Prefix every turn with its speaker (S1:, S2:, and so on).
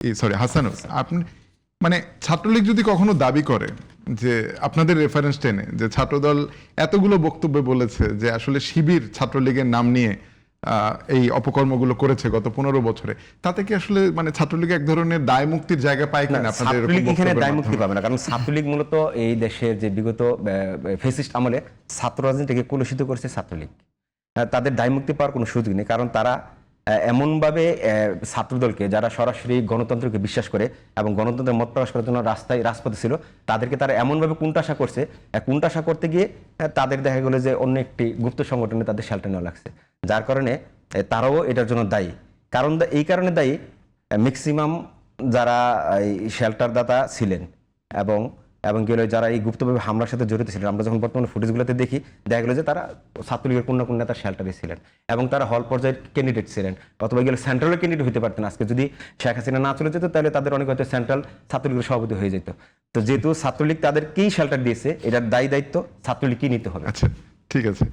S1: Sorry হাসানুস, আপনি মানে ছাত্রলীগ যদি কখনো দাবি করে যে আপনাদের রেফারেন্স টেনে যে ছাত্রদল এতগুলো বক্তব্য বলেছে যে আসলে শিবির ছাত্রলীগের নাম নিয়ে এই অপকর্মগুলো করেছে গত 15 বছরে, তাতে কি আসলে মানে ছাত্রলীগ এক ধরনের দায় মুক্তির জায়গা পায় কিনা আপনাদের এরকম
S2: ছাত্রলীগ এখানে
S1: বক্তব্যের
S2: দায় মুক্তি
S1: মাধ্যমে?
S2: পাবে না, কারণ ছাত্রলীগ মূলত এই দেশের যে বিগত ফেসিস্ট আমলে ছাত্র রাজনীতিকে কলুষিত করেছে ছাত্রলীগ। তাদের দায় মুক্তি পাওয়ার কোনো সুযোগ নেই, কারণ তারা এমনভাবে ছাত্রদলকে, যারা সরাসরি গণতন্ত্রকে বিশ্বাস করে এবং গণতন্ত্রের মত প্রকাশ করার জন্য রাজপথে ছিল, তাদেরকে তারা এমনভাবে কুণ্ঠাসা করছে, কুণ্ঠাসা করতে গিয়ে তাদের দেখা গেলো যে অন্য একটি গুপ্ত সংগঠনে তাদের শেল্টার নেওয়া লাগছে, যার কারণে তারাও এটার জন্য দায়ী। কারণ এই কারণে দায়ী ম্যাক্সিমাম যারা এই শেল্টার দাতা ছিলেন এবং এবং কি হলো যারা এই গুপ্তভাবে হামলার সাথে জড়িত ছিলেন, আমরা যখন বর্তমানে ফুটেজগুলোতে দেখি দেখা গেলো যে তারা ছাত্রলীগের কোন না কোন নেতার শেল্টারে ছিলেন এবং তারা হল পর্যায়ের ক্যান্ডিডেট ছিলেন, অথবা গেলে সেন্ট্রালের ক্যান্ডিডেট হতে পারতেন। আজকে যদি শেখ হাসিনা না চলে যেত তাহলে তাদের অনেক হয়তো সেন্ট্রাল ছাত্রলীগের সভাপতি হয়ে যেত। তো যেহেতু ছাত্রলীগ তাদেরকেই শেল্টার দিয়েছে, এটার দায়িত্ব ছাত্রলীগকেই নিতে হবে।
S1: আচ্ছা, ঠিক আছে।